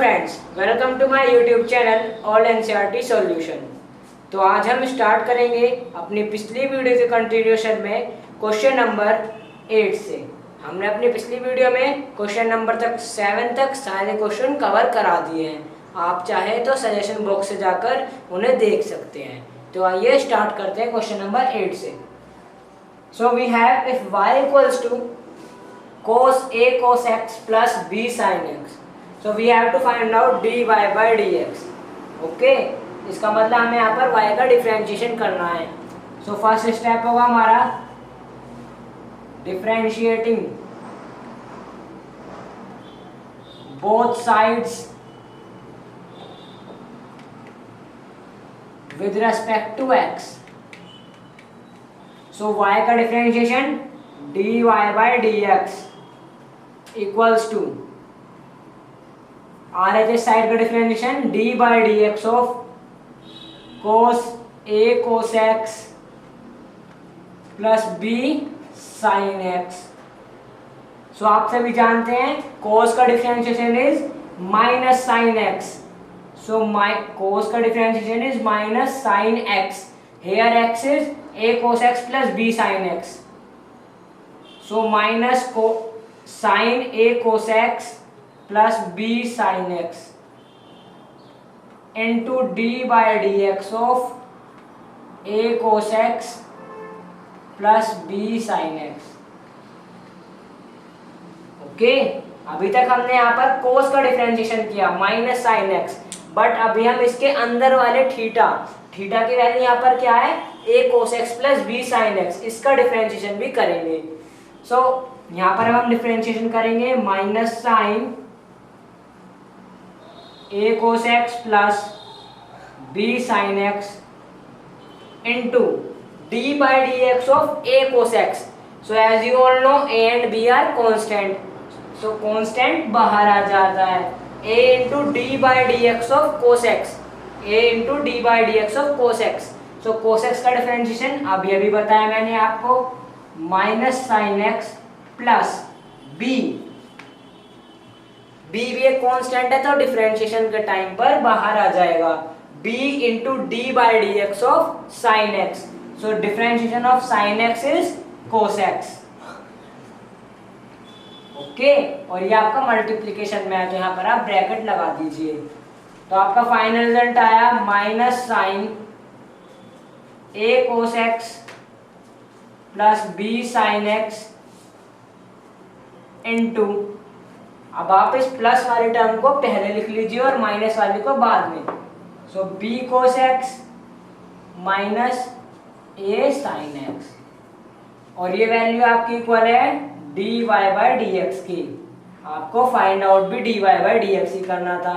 Friends, welcome to my YouTube channel all NCERT solution. तो आज हम स्टार्ट करेंगे अपनी पिछली वीडियो के कंटिन्यूशन में क्वेश्चन नंबर 8 से। हमने अपनी पिछली वीडियो में क्वेश्चन नंबर 7 तक सारे क्वेश्चन कवर करा दिए हैं। आप चाहे तो सजेशन बॉक्स से जाकर उन्हें देख सकते हैं। तो आइए स्टार्ट करते हैं क्वेश्चन नंबर 8 से। So we have if y equals to cos a cos x plus b sin x, so we have to find out dy by dx. Okay, इसका मतलब हमें यहाँ पर y का डिफरेंशिएशन करना है। सो फर्स्ट स्टेप होगा हमारा differentiating both sides with respect to x। So y का differentiation dy by dx equals to RHS side का differentiation d by dx of cos a cos x plus b sin x। So आप सभी जानते हैं cos का differentiation is minus sin x। So cos का differentiation is minus sin x। Here x is a cos x plus b sin x. So minus sin a cos x plus b sin x into d by dx of a cos x plus b sin x। Okay, अभी तक हमने यहाँ पर cos का differentiation किया minus sin x, but अभी हम इसके अंदर वाले थीटा की वैल्यू यहाँ पर क्या है a cos x plus b sin x, इसका डिफरेंशिएशन भी करेंगे। सो यहाँ पर हम डिफरेंशिएशन करेंगे minus sine a cos x plus b sin x into d by dx of a cos x। so as you all know a and b are constant, so constant बाहर आ जाता है। a into d by dx of cos x, a into d by dx of cos x। so cos x का differentiation अभी बताया मैंने आपको, minus sine x plus b भी एक कांस्टेंट है तो डिफरेंशिएशन के टाइम पर बाहर आ जाएगा। b into d by d x of sine x. So differentiation of sine x is cos x. Okay, और ये आपका मल्टीप्लीकेशन में है तो यहाँ पर आप ब्रैकेट लगा दीजिए। तो आपका फाइनल रिजल्ट आया minus sine a cos x plus b sin x into, अब आप इस प्लस वाले टर्म को पहले लिख लीजिए और माइनस वाले को बाद में। सो b cos x minus a sin x, और ये वैल्यू आपकी इक्वल है dy by dx की। आपको फाइंड आउट भी dy by dx ही करना था।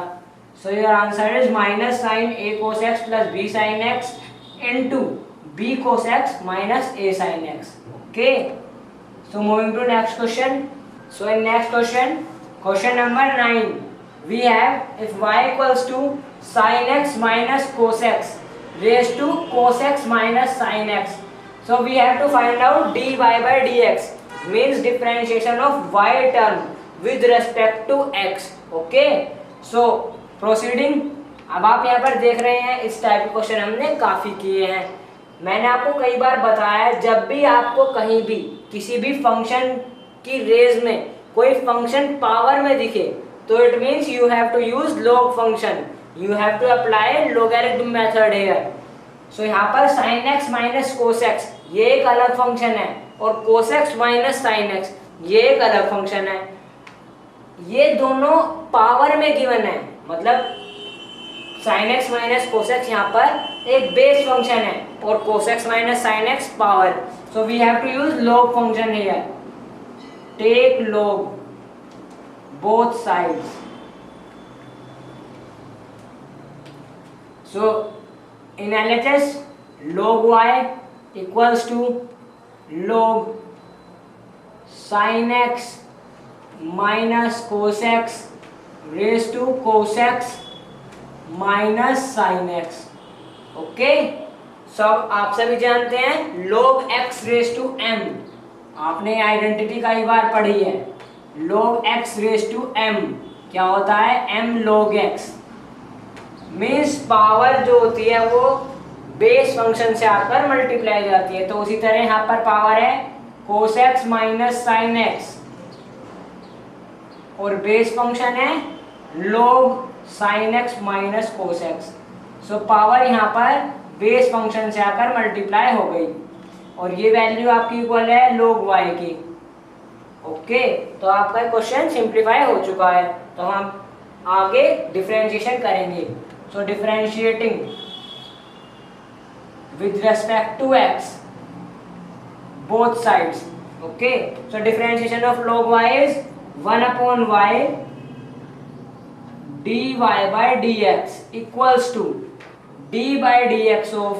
So your answer is minus sine a cos x plus b sin x into b cos x minus a sin x। okay, so moving to next question. So in next question number 9, we have if y equals to sin x minus cos x raised to cos x minus sin x, so we have to find out dy by dx, means differentiation of y term with respect to x। okay, so proceeding, अब आप यहाँ पर देख रहे हैं इस type के question हमने काफी किए हैं। मैंने आपको कई बार बताया है, जब भी आपको कहीं भी किसी भी फंक्शन की रेज में कोई फंक्शन पावर में दिखे तो it means you have to use log function, you have to apply logarithm method here. So यहाँ पर sin x minus cos x ये एक अलग फंक्शन है, और cos x minus sin x ये एक अलग फंक्शन है। ये दोनों पावर में गिवन है, मतलब sin x minus cos x यहाँ पर एक बेस फंक्शन है और cos x minus sin x power. So we have to use log function here. Take log both sides. So in LHS log y equals to log sin x minus cos x raise to cos x minus sine x. Okay, सब आप सभी जानते हैं log x raise to m, आपने identity कई बार पढ़ी है। log x raise to m क्या होता है m log x। Means power जो होती है वो बेस फंक्शन से आकर मल्टीप्लाई हो जाती है। तो उसी तरह यहाँ पर पावर है cos x minus sine x और बेस फंक्शन है log sin x minus cos x। So power यहाँ पर बेस फंक्शन से आकर मल्टीप्लाई हो गई और ये वैल्यू आपकी इक्वल है log y की। ओके, तो आपका क्वेश्चन सिंप्लीफाई हो चुका है। तो हम आगे डिफरेंशिएशन करेंगे। So differentiating with respect to x both sides. Okay, so differentiation of log y is 1/y dy by dx equals to d by dx of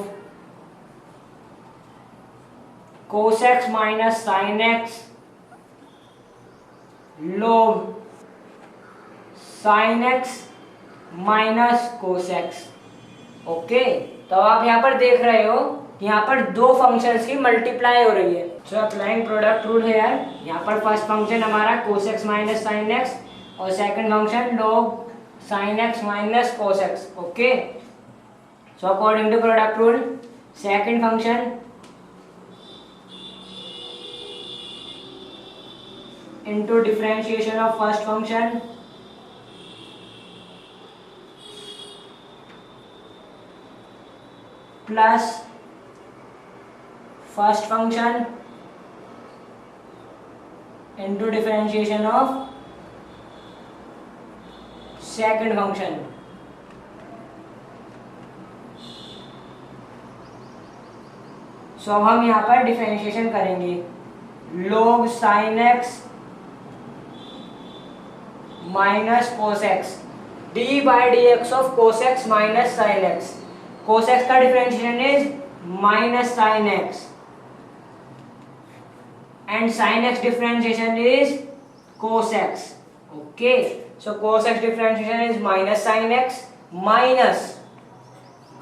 cos x minus sin x log sin x minus cos x. Okay, तो आप यहाँ पर देख रहे हो कि यहाँ पर दो फंक्शंस की मल्टीप्लाई हो रही है। सो अप्लाइंग प्रोडक्ट रूल है यार, यहाँ पर फर्स्ट फंक्शन हमारा cos x minus sine x और second function log sin x minus cos x. Okay, so according to product rule second function into differentiation of first function plus first function into differentiation of second function। सो अब हम यहाँ पर differentiation करेंगे log sin x minus cos x d by d x of cos x minus sine x. Cos x का differentiation is minus sine x and sine x differentiation is cos x. Okay, so cos x differentiation is minus sine x minus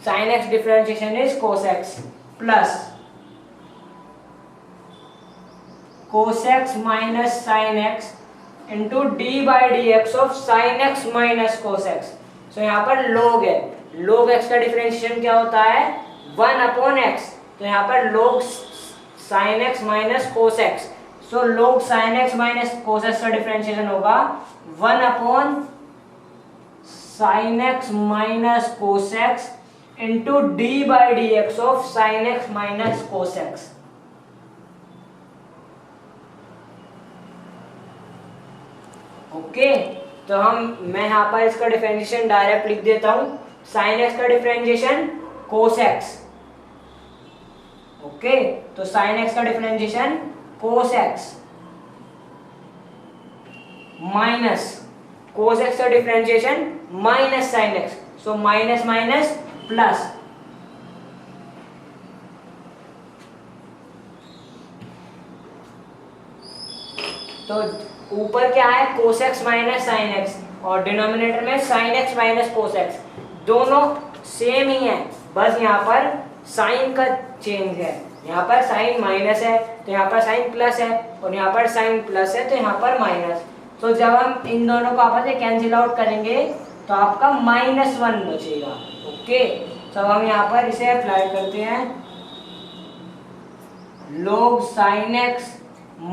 sine x differentiation is cos x plus cos x minus sine x into d by d x of sine x minus cos x. So यहाँ पर log है, log x का differentiation क्या होता है 1/x। तो यहाँ पर log sin x minus cos x. So log sin x minus cos x का डिफरेंशिएशन होगा 1/sin x minus cos x into d by d x of sine x minus cos x. Okay, तो मैं यहाँ पर इसका differentiation direct लिख देता हूँ। साइन एक्स का डिफरेंशिएशन कोस एक्स। ओके, तो साइन एक्स का differentiation cos x minus cos x का differentiation minus sine x. So minus minus plus तो ऊपर क्या है cos x minus sine x और डिनोमिनेटर में sine x minus cos x. दोनों सेम ही है, बस यहाँ पर साइन का चेंज है। यहाँ पर साइन माइनस है तो यहाँ पर साइन प्लस है और यहाँ पर साइन प्लस है तो यहाँ पर माइनस। तो जब हम इन दोनों को आपस में कैंसिल आउट करेंगे तो आपका -1 बचेगा। ओके, तो हम यहाँ पर इसे अप्लाई करते हैं log sin x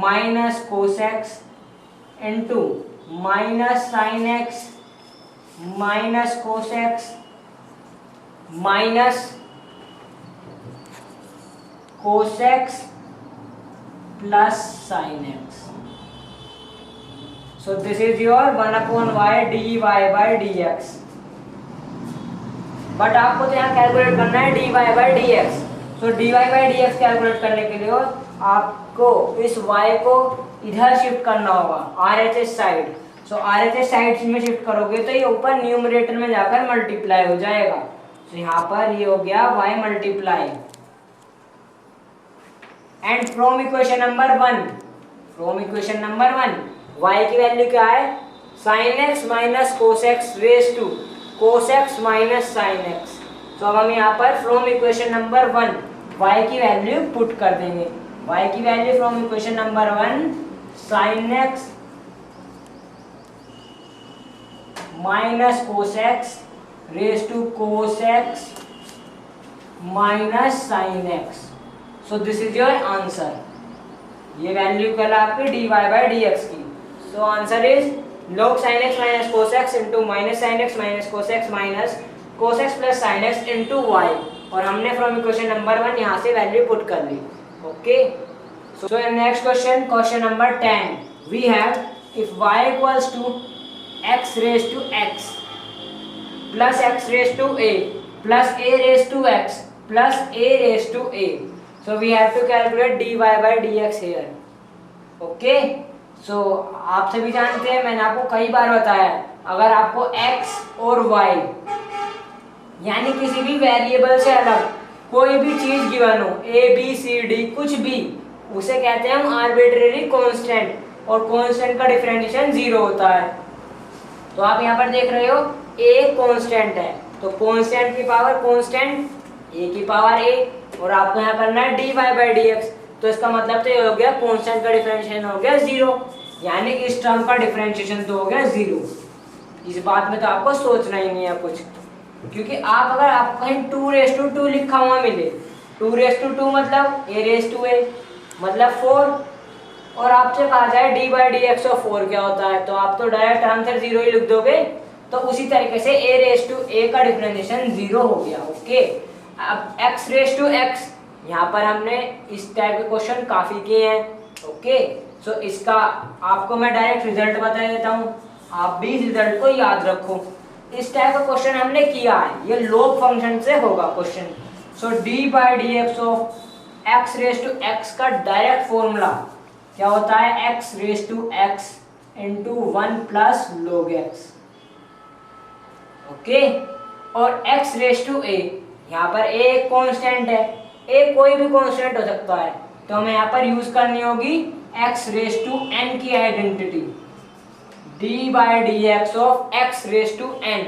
minus cos x into minus sine x minus cos x minus cos x plus sine x. So this is your 1/y dy by dx। But आपको तो यहाँ कैलकुलेट करना है dy by dx। So dy by dx calculate करने के लिए आपको इस y को इधर शिफ्ट करना होगा RHS साइड। सो RHS साइड में शिफ्ट करोगे तो ये ऊपर न्यूमरेटर में जाकर मल्टीप्लाई हो जाएगा। तो यहाँ पर ये हो गया y multiply and from equation number 1 y की वैल्यू क्या है sin x minus cos x raise to cos x minus sine x. तो अब हम यहाँ पर फ्रॉम इक्वेशन नंबर 1 y की वैल्यू पुट कर देंगे। y की value from equation number 1 sin x minus cos x raise to cos x minus sine x. So this is your answer. ये वैल्यू कल आपकी dy बाई डी एक्स की। So answer is log sin x minus cos x into minus sine x minus cos x plus sine x into y. और हमने from equation number 1 यहाँ से value put कर ली। Okay, so next question, question number 10 we have if y equals to x raise to x plus x raise to a plus a raise to x plus a raise to a, so we have to calculate dy by dx here. Okay, so आप सभी जानते हैं, मैंने आपको कई बार बताया, अगर आपको x और y यानी किसी भी वेरिएबल से अलग कोई भी चीज गिवन हो, a b c d कुछ भी, उसे कहते हैं हम आर्बिट्रेरी कांस्टेंट, और कांस्टेंट का डिफरेंशिएशन 0 होता है। तो आप यहाँ पर देख रहे हो a कांस्टेंट है, तो कांस्टेंट की पावर कांस्टेंट, a की पावर a, और आपको यहाँ करना है dy बाई डी एक्स। तो इसका मतलब तो ये हो गया कांस्टेंट का डिफरेंशिएशन हो गया 0, यानी कि इस टर्म का डिफरेंशिएशन तो हो गया 0। इस बात में तो आपको सोचना ही नहीं है कुछ, क्योंकि आप अगर आपको कहीं 2 लिखा हुआ मिले, 2 मतलब a मतलब 4, और आपसे कहा जाए D by d x of 4 क्या होता है, तो आप तो डायरेक्ट आंसर 0 ही लिख दोगे। तो उसी तरीके से a का डिफरेंशिएशन 0 हो गया। ओके, अब x यहाँ पर हमने इस टाइप के क्वेश्चन काफी किए हैं। ओके, सो इसका आपको मैं डायरेक्ट रिजल्ट बता देता हूँ, आप भी इस रिजल्ट को याद रखो। इस टाइप का क्वेश्चन हमने किया है, ये log फंक्शन से होगा question. So d by d x of x raise to x का डायरेक्ट फॉर्मूला क्या होता है, x raise to x into 1 plus log x। Okay, और x रेज टू a, यहाँ पर a एक कांस्टेंट है, a कोई भी कांस्टेंट हो सकता है, तो हमें यहाँ पर यूज करनी होगी x रेज टू n की identity, d by d x of x raise to n।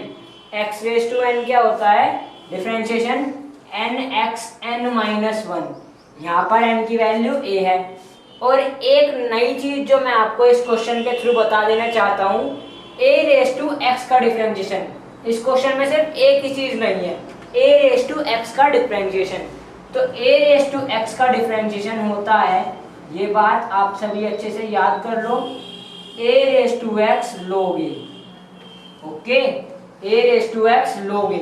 x raise to n क्या होता है, डिफरेंशिएशन nxn माइनस 1, यहाँ पर n की वैल्यू a है। और एक नई चीज जो मैं आपको इस क्वेश्चन के थ्रू बता देना चाहता हूँ, a रेज टू x का डिफरेंशिएशन, इस क्वेश्चन में सिर्फ एक ही चीज नहीं है, a रेज टू x का डिफरेंशिएशन। तो a रेज टू x का डिफरेंशिएशन होता है, ये बात आप सभी अच्छे से याद कर लो, a raise to x log a। Okay, a raise to x log a।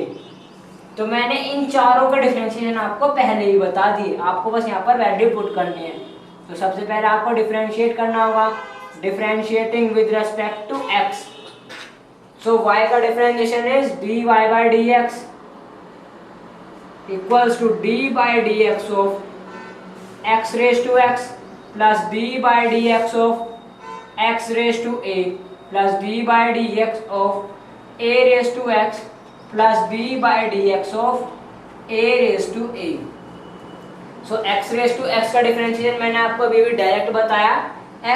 तो मैंने इन चारों का डिफरेंशिएशन आपको पहले ही बता दिए, आपको बस यहाँ पर वैल्यू पुट करनी है। तो सबसे पहले आपको डिफरेंशिएट करना होगा, differentiating with respect to x। So y का differentiation is dy by d x equals to d by d x of x raise to x plus d by d x of x raise to a plus d by d x of a raise to x plus d by d x of a raise to a। So x raise to x का differentiation मैंने आपको अभी भी direct बताया,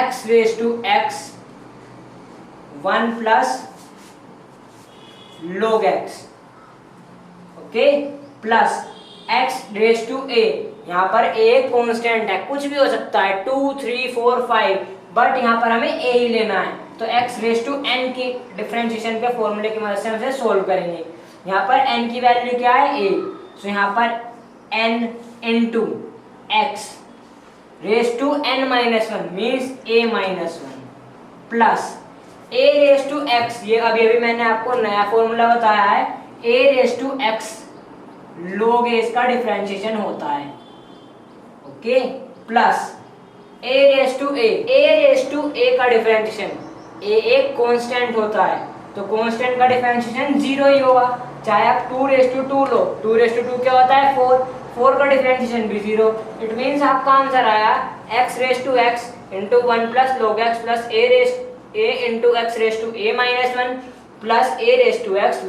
x raise to x 1 plus log x, okay, plus x raise to a, यहाँ पर a constant है, कुछ भी हो सकता है 2 3 4 5, बट यहाँ पर हमें a ही लेना है। तो x रेज टू n की डिफरेंशिएशन के फॉर्मूले की मदद से हम इसे सोल्व करेंगे। यहाँ पर n की वैल्यू क्या है, a, तो यहाँ पर n into x raise to n minus 1 means a minus 1 plus a raise to x, ये अभी अभी मैंने आपको नया फॉर्मूला बताया है, a raise to x log a इसका डिफरेंशिएशन होता है। Okay, plus a raise to a का डिफरेंशिएशन, a एक कांस्टेंट होता है, तो कांस्टेंट का डिफरेंशिएशन 0 ही होगा, चाहे आप 2 रेज टू 2 लो, 2 रेज टू 2 क्या होता है 4 का डिफरेंशिएशन भी 0। इट मीन्स आपका आंसर आया x raise to x into 1 plus log x plus a into x raise to a minus 1 plus a raise to x